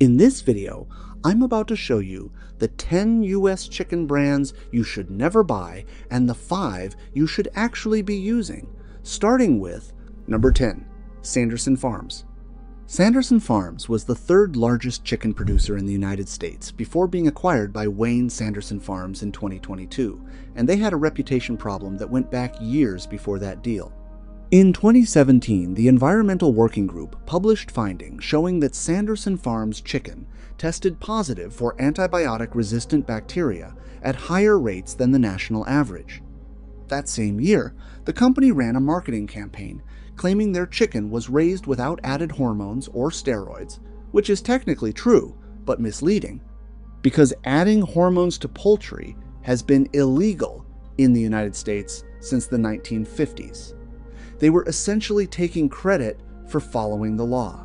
In this video, I'm about to show you the 10 US chicken brands you should never buy and the 5 you should actually be using, starting with number 10, Sanderson Farms. Sanderson Farms was the third largest chicken producer in the United States before being acquired by Wayne Sanderson Farms in 2022, and they had a reputation problem that went back years before that deal. In 2017, the Environmental Working Group published findings showing that Sanderson Farms chicken tested positive for antibiotic-resistant bacteria at higher rates than the national average. That same year, the company ran a marketing campaign claiming their chicken was raised without added hormones or steroids, which is technically true, but misleading, because adding hormones to poultry has been illegal in the United States since the 1950s. They were essentially taking credit for following the law.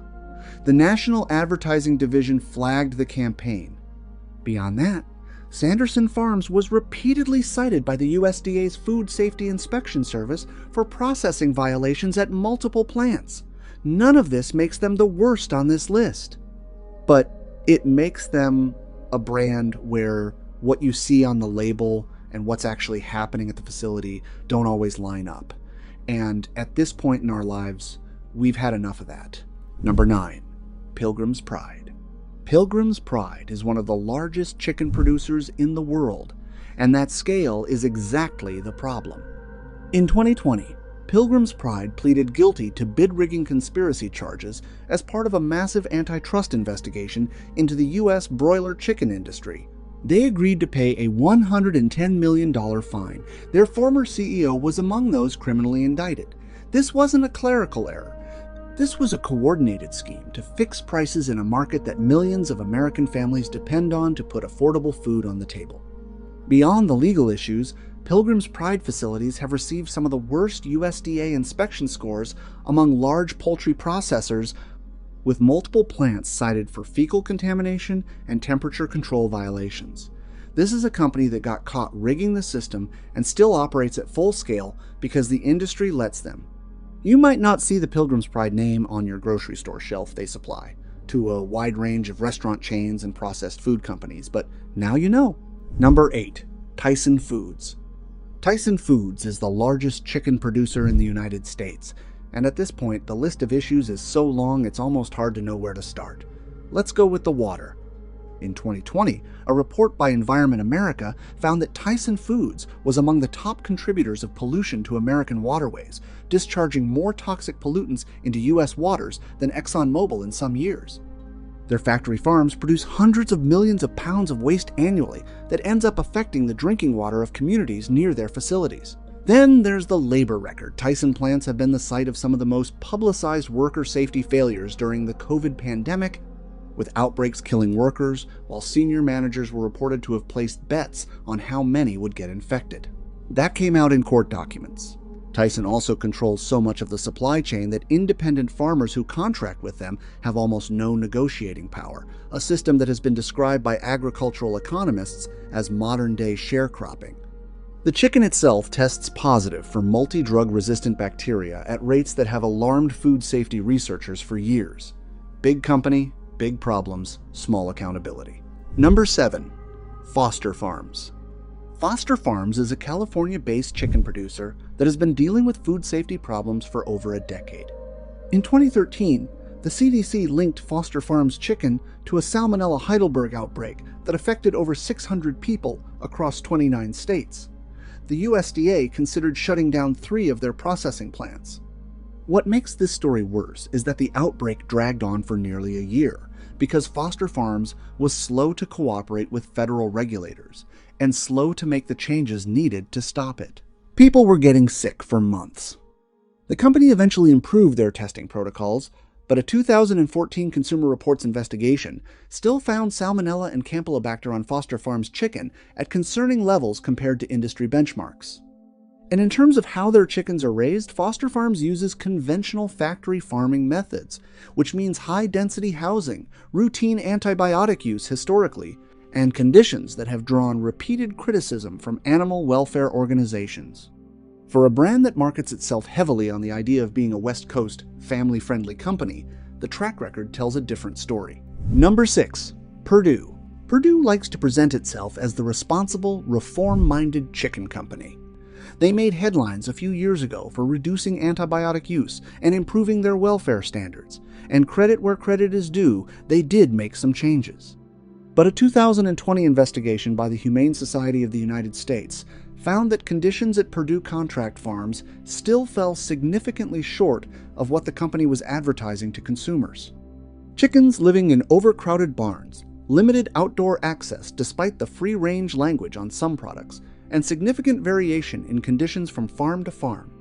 The National Advertising Division flagged the campaign. Beyond that, Sanderson Farms was repeatedly cited by the USDA's Food Safety Inspection Service for processing violations at multiple plants. None of this makes them the worst on this list. But it makes them a brand where what you see on the label and what's actually happening at the facility don't always line up. And at this point in our lives, we've had enough of that. Number 9, Pilgrim's Pride. Pilgrim's Pride is one of the largest chicken producers in the world, and that scale is exactly the problem. In 2020, Pilgrim's Pride pleaded guilty to bid-rigging conspiracy charges as part of a massive antitrust investigation into the U.S. broiler chicken industry. They agreed to pay a $110 million fine. Their former CEO was among those criminally indicted. This wasn't a clerical error. This was a coordinated scheme to fix prices in a market that millions of American families depend on to put affordable food on the table. Beyond the legal issues, Pilgrim's Pride facilities have received some of the worst USDA inspection scores among large poultry processors, with multiple plants cited for fecal contamination and temperature control violations. This is a company that got caught rigging the system and still operates at full scale because the industry lets them. You might not see the Pilgrim's Pride name on your grocery store shelf they supply to a wide range of restaurant chains and processed food companies, but now you know. Number 8, Tyson Foods. Tyson Foods is the largest chicken producer in the United States, and at this point, the list of issues is so long it's almost hard to know where to start. Let's go with the water. In 2020, a report by Environment America found that Tyson Foods was among the top contributors of pollution to American waterways, discharging more toxic pollutants into U.S. waters than ExxonMobil in some years. Their factory farms produce hundreds of millions of pounds of waste annually that ends up affecting the drinking water of communities near their facilities. Then there's the labor record. Tyson plants have been the site of some of the most publicized worker safety failures during the COVID pandemic, with outbreaks killing workers, while senior managers were reported to have placed bets on how many would get infected. That came out in court documents. Tyson also controls so much of the supply chain that independent farmers who contract with them have almost no negotiating power, a system that has been described by agricultural economists as modern-day sharecropping. The chicken itself tests positive for multi-drug resistant bacteria at rates that have alarmed food safety researchers for years. Big company, big problems, small accountability. Number 7, Foster Farms. Foster Farms is a California-based chicken producer that has been dealing with food safety problems for over a decade. In 2013, the CDC linked Foster Farms chicken to a Salmonella Heidelberg outbreak that affected over 600 people across 29 states. The USDA considered shutting down 3 of their processing plants. What makes this story worse is that the outbreak dragged on for nearly a year because Foster Farms was slow to cooperate with federal regulators and slow to make the changes needed to stop it. People were getting sick for months. The company eventually improved their testing protocols, but a 2014 Consumer Reports investigation still found Salmonella and Campylobacter on Foster Farms chicken at concerning levels compared to industry benchmarks. And in terms of how their chickens are raised, Foster Farms uses conventional factory farming methods, which means high-density housing, routine antibiotic use historically, and conditions that have drawn repeated criticism from animal welfare organizations. For a brand that markets itself heavily on the idea of being a West Coast, family-friendly company, the track record tells a different story. Number 6. Perdue. Perdue likes to present itself as the responsible, reform-minded chicken company. They made headlines a few years ago for reducing antibiotic use and improving their welfare standards, and credit where credit is due, they did make some changes. But a 2020 investigation by the Humane Society of the United States found that conditions at Perdue contract farms still fell significantly short of what the company was advertising to consumers. Chickens living in overcrowded barns, limited outdoor access despite the free-range language on some products, and significant variation in conditions from farm to farm.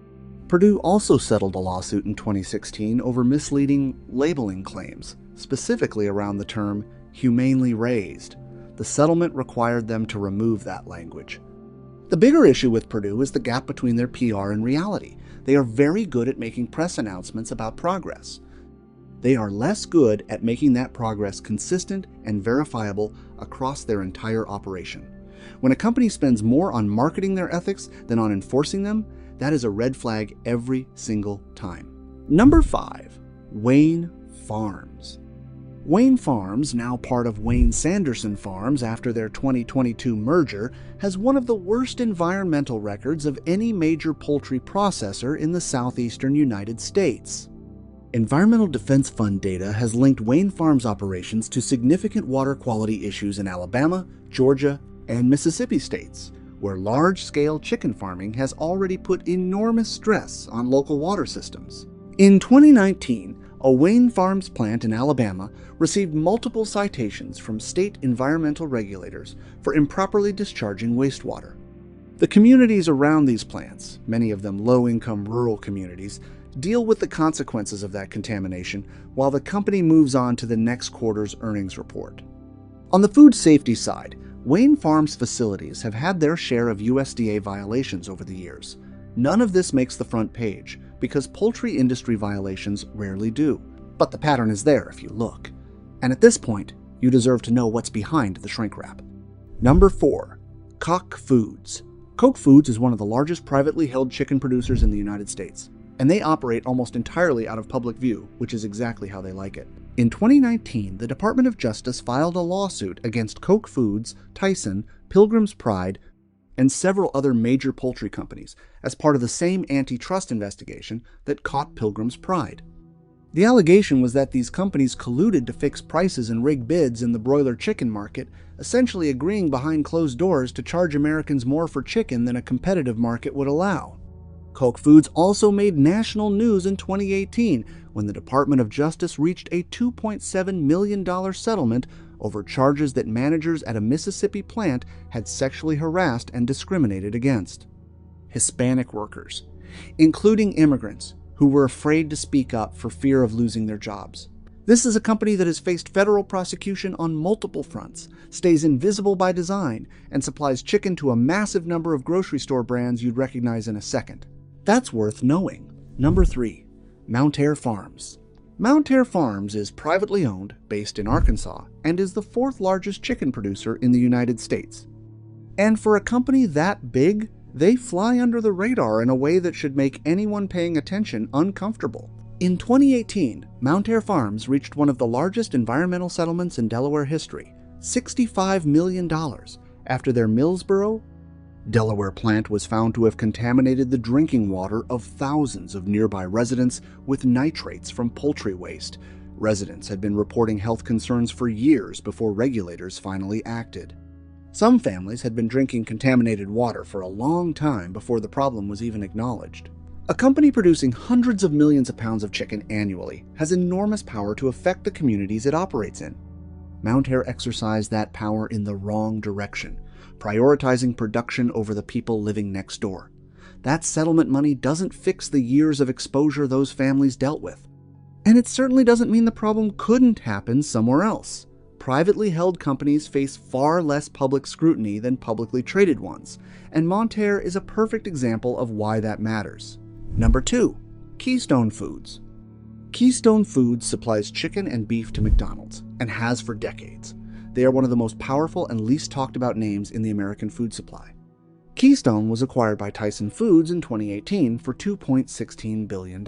Perdue also settled a lawsuit in 2016 over misleading labeling claims, specifically around the term humanely raised. The settlement required them to remove that language. The bigger issue with Perdue is the gap between their PR and reality. They are very good at making press announcements about progress. They are less good at making that progress consistent and verifiable across their entire operation. When a company spends more on marketing their ethics than on enforcing them, that is a red flag every single time. Number 5. Wayne Farms. Wayne Farms, now part of Sanderson Farms after their 2022 merger, has one of the worst environmental records of any major poultry processor in the southeastern United States. Environmental Defense Fund data has linked Wayne Farms operations to significant water quality issues in Alabama, Georgia, and Mississippi states, where large-scale chicken farming has already put enormous stress on local water systems. In 2019, a Wayne Farms plant in Alabama received multiple citations from state environmental regulators for improperly discharging wastewater. The communities around these plants, many of them low-income rural communities, deal with the consequences of that contamination while the company moves on to the next quarter's earnings report. On the food safety side, Wayne Farms facilities have had their share of USDA violations over the years. None of this makes the front page because poultry industry violations rarely do, but the pattern is there if you look. And at this point, you deserve to know what's behind the shrink wrap. Number 4. Koch Foods. Koch Foods is one of the largest privately held chicken producers in the United States, and they operate almost entirely out of public view, which is exactly how they like it. In 2019, the Department of Justice filed a lawsuit against Koch Foods, Tyson, Pilgrim's Pride, and several other major poultry companies as part of the same antitrust investigation that caught Pilgrim's Pride. The allegation was that these companies colluded to fix prices and rig bids in the broiler chicken market, essentially agreeing behind closed doors to charge Americans more for chicken than a competitive market would allow. Koch Foods also made national news in 2018 when the Department of Justice reached a $2.7 million settlement over charges that managers at a Mississippi plant had sexually harassed and discriminated against Hispanic workers, including immigrants who were afraid to speak up for fear of losing their jobs. This is a company that has faced federal prosecution on multiple fronts, stays invisible by design, and supplies chicken to a massive number of grocery store brands you'd recognize in a second. That's worth knowing. Number 3. Mountaire Farms. Mountaire Farms is privately owned, based in Arkansas, and is the 4th largest chicken producer in the United States. And for a company that big, they fly under the radar in a way that should make anyone paying attention uncomfortable. In 2018, Mountaire Farms reached one of the largest environmental settlements in Delaware history, $65 million, after their Millsboro, Delaware plant was found to have contaminated the drinking water of thousands of nearby residents with nitrates from poultry waste. Residents had been reporting health concerns for years before regulators finally acted. Some families had been drinking contaminated water for a long time before the problem was even acknowledged. A company producing hundreds of millions of pounds of chicken annually has enormous power to affect the communities it operates in. Mountaire exercised that power in the wrong direction, prioritizing production over the people living next door. That settlement money doesn't fix the years of exposure those families dealt with. And it certainly doesn't mean the problem couldn't happen somewhere else. Privately held companies face far less public scrutiny than publicly traded ones, and Mountaire is a perfect example of why that matters. Number 2. Keystone Foods. Keystone Foods supplies chicken and beef to McDonald's, and has for decades. They are one of the most powerful and least talked about names in the American food supply. Keystone was acquired by Tyson Foods in 2018 for $2.16 billion,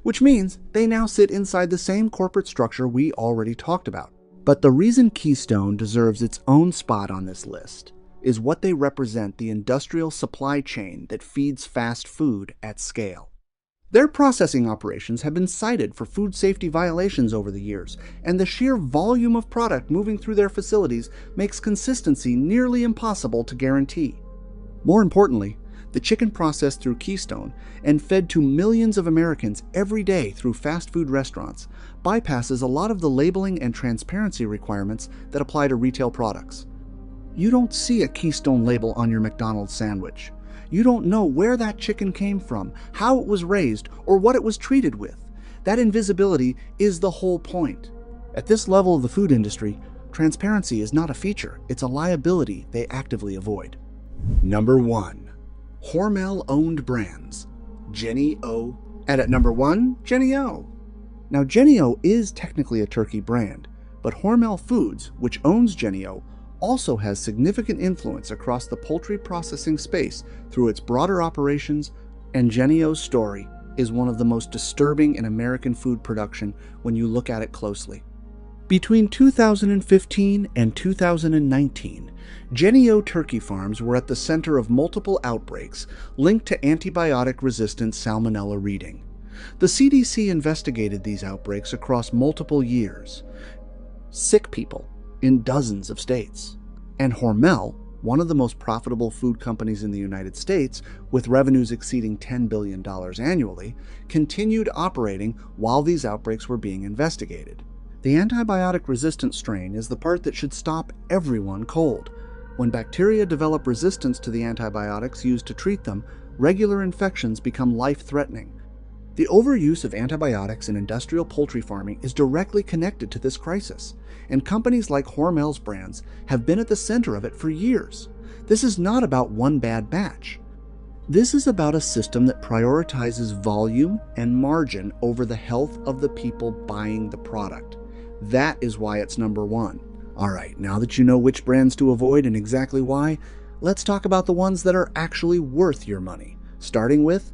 which means they now sit inside the same corporate structure we already talked about. But the reason Keystone deserves its own spot on this list is what they represent: the industrial supply chain that feeds fast food at scale. Their processing operations have been cited for food safety violations over the years, and the sheer volume of product moving through their facilities makes consistency nearly impossible to guarantee. More importantly, the chicken processed through Keystone and fed to millions of Americans every day through fast food restaurants bypasses a lot of the labeling and transparency requirements that apply to retail products. You don't see a Keystone label on your McDonald's sandwich. You don't know where that chicken came from, how it was raised, or what it was treated with. That invisibility is the whole point. At this level of the food industry, transparency is not a feature, it's a liability they actively avoid. Number 1. Hormel-owned brands. Jennie-O. And at number 1, Jennie-O. Now, Jennie-O is technically a turkey brand, but Hormel Foods, which owns Jennie-O, also has significant influence across the poultry processing space through its broader operations, and Jennie-O's story is one of the most disturbing in American food production when you look at it closely. Between 2015 and 2019, Jennie-O turkey farms were at the center of multiple outbreaks linked to antibiotic-resistant salmonella breeding. The CDC investigated these outbreaks across multiple years. Sick people in dozens of states. And Hormel, one of the most profitable food companies in the United States, with revenues exceeding $10 billion annually, continued operating while these outbreaks were being investigated. The antibiotic-resistant strain is the part that should stop everyone cold. When bacteria develop resistance to the antibiotics used to treat them, regular infections become life-threatening. The overuse of antibiotics in industrial poultry farming is directly connected to this crisis, and companies like Hormel's brands have been at the center of it for years. This is not about one bad batch. This is about a system that prioritizes volume and margin over the health of the people buying the product. That is why it's number 1. All right, now that you know which brands to avoid and exactly why, let's talk about the ones that are actually worth your money, starting with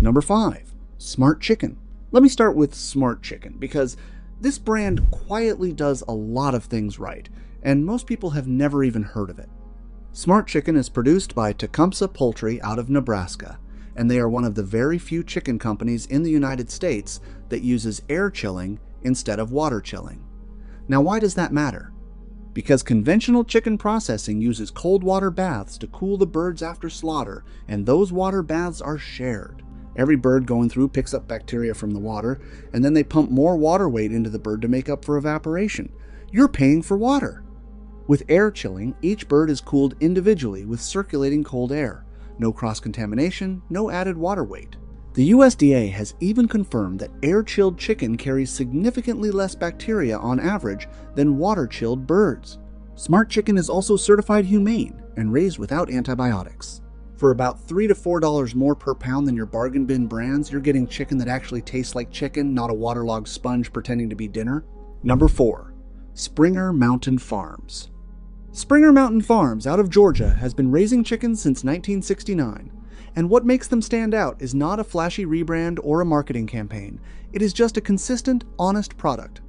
number 5. Smart Chicken. Let me start with Smart Chicken because this brand quietly does a lot of things right, and most people have never even heard of it. Smart Chicken is produced by Tecumseh Poultry out of Nebraska, and they are one of the very few chicken companies in the United States that uses air chilling instead of water chilling. Now, why does that matter? Because conventional chicken processing uses cold water baths to cool the birds after slaughter, and those water baths are shared. Every bird going through picks up bacteria from the water, and then they pump more water weight into the bird to make up for evaporation. You're paying for water. With air chilling, each bird is cooled individually with circulating cold air. No cross-contamination, no added water weight. The USDA has even confirmed that air-chilled chicken carries significantly less bacteria on average than water-chilled birds. Smart Chicken is also certified humane and raised without antibiotics. For about $3 to $4 more per pound than your bargain bin brands, you're getting chicken that actually tastes like chicken, not a waterlogged sponge pretending to be dinner. Number 4. Springer Mountain Farms. Springer Mountain Farms out of Georgia has been raising chickens since 1969. And what makes them stand out is not a flashy rebrand or a marketing campaign. It is just a consistent, honest product.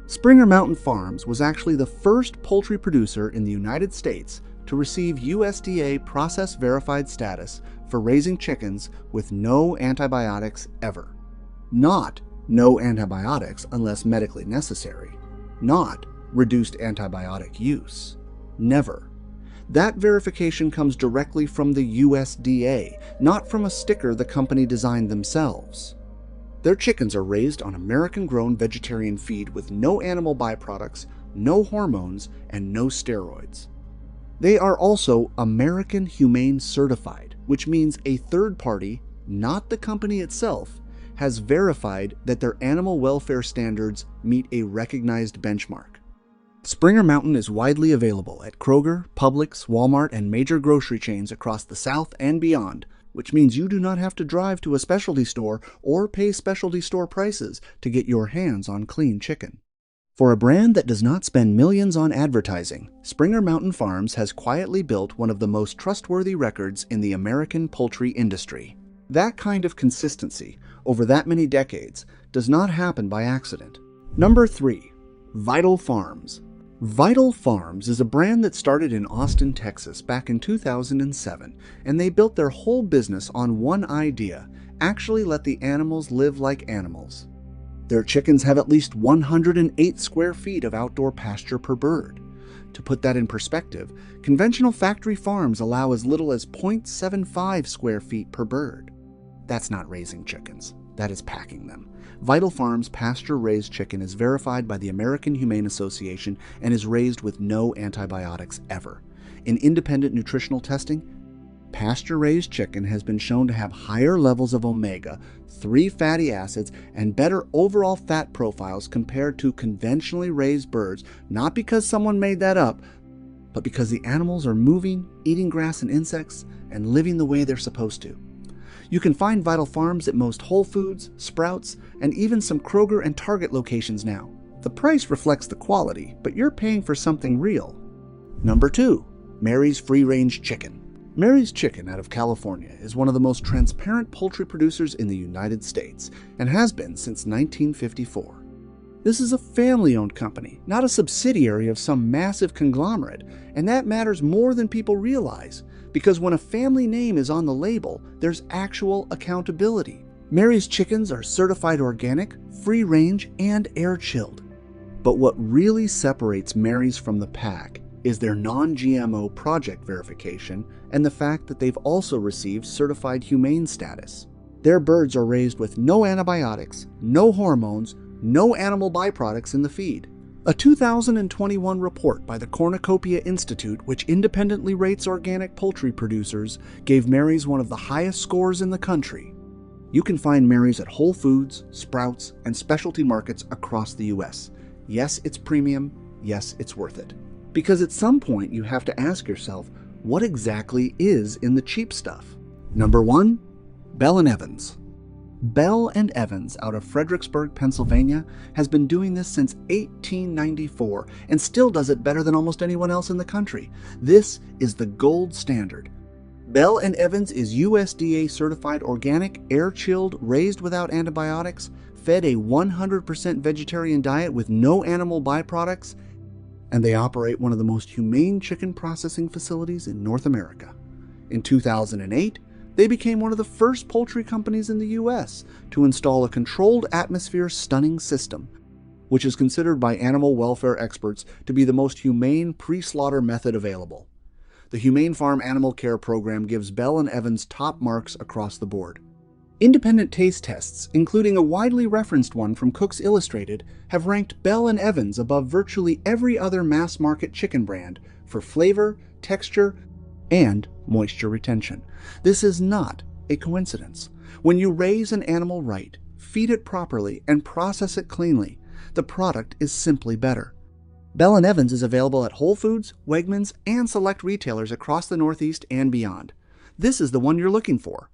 Springer Mountain Farms was actually the first poultry producer in the United States to receive USDA process-verified status for raising chickens with no antibiotics ever. Not no antibiotics unless medically necessary. Not reduced antibiotic use. Never. That verification comes directly from the USDA, not from a sticker the company designed themselves. Their chickens are raised on American-grown vegetarian feed with no animal byproducts, no hormones, and no steroids. They are also American Humane Certified, which means a third party, not the company itself, has verified that their animal welfare standards meet a recognized benchmark. Springer Mountain is widely available at Kroger, Publix, Walmart, and major grocery chains across the South and beyond, which means you do not have to drive to a specialty store or pay specialty store prices to get your hands on clean chicken. For a brand that does not spend millions on advertising, Springer Mountain Farms has quietly built one of the most trustworthy records in the American poultry industry. That kind of consistency over that many decades does not happen by accident. Number 3. Vital Farms. Vital Farms is a brand that started in Austin, Texas back in 2007, and they built their whole business on one idea: actually let the animals live like animals. Their chickens have at least 108 square feet of outdoor pasture per bird. To put that in perspective, conventional factory farms allow as little as 0.75 square feet per bird. That's not raising chickens, that is packing them. Vital Farms pasture-raised chicken is verified by the American Humane Association and is raised with no antibiotics ever. In independent nutritional testing, pasture-raised chicken has been shown to have higher levels of omega-3 fatty acids and better overall fat profiles compared to conventionally raised birds, not because someone made that up, but because the animals are moving, eating grass and insects, and living the way they're supposed to. You can find Vital Farms at most Whole Foods, Sprouts, and even some Kroger and Target locations now. The price reflects the quality, but you're paying for something real. Number 2. Mary's Free-Range Chicken. Mary's Chicken out of California is one of the most transparent poultry producers in the United States and has been since 1954. This is a family-owned company, not a subsidiary of some massive conglomerate, and that matters more than people realize, because when a family name is on the label, there's actual accountability. Mary's chickens are certified organic, free-range, and air-chilled. But what really separates Mary's from the pack is their non-GMO project verification and the fact that they've also received certified humane status. Their birds are raised with no antibiotics, no hormones, no animal byproducts in the feed. A 2021 report by the Cornucopia Institute, which independently rates organic poultry producers, gave Mary's one of the highest scores in the country. You can find Mary's at Whole Foods, Sprouts, and specialty markets across the U.S. Yes, it's premium. Yes, it's worth it. Because at some point you have to ask yourself, what exactly is in the cheap stuff? Number 1. Bell & Evans. Bell & Evans out of Fredericksburg, Pennsylvania has been doing this since 1894 and still does it better than almost anyone else in the country. This is the gold standard. Bell & Evans is USDA certified organic, air-chilled, raised without antibiotics, fed a 100% vegetarian diet with no animal byproducts, and they operate one of the most humane chicken processing facilities in North America. In 2008, they became one of the first poultry companies in the U.S. to install a controlled atmosphere stunning system, which is considered by animal welfare experts to be the most humane pre-slaughter method available. The Humane Farm Animal Care Program gives Bell & Evans top marks across the board. Independent taste tests, including a widely referenced one from Cooks Illustrated, have ranked Bell & Evans above virtually every other mass-market chicken brand for flavor, texture, and moisture retention. This is not a coincidence. When you raise an animal right, feed it properly, and process it cleanly, the product is simply better. Bell & Evans is available at Whole Foods, Wegmans, and select retailers across the Northeast and beyond. This is the one you're looking for.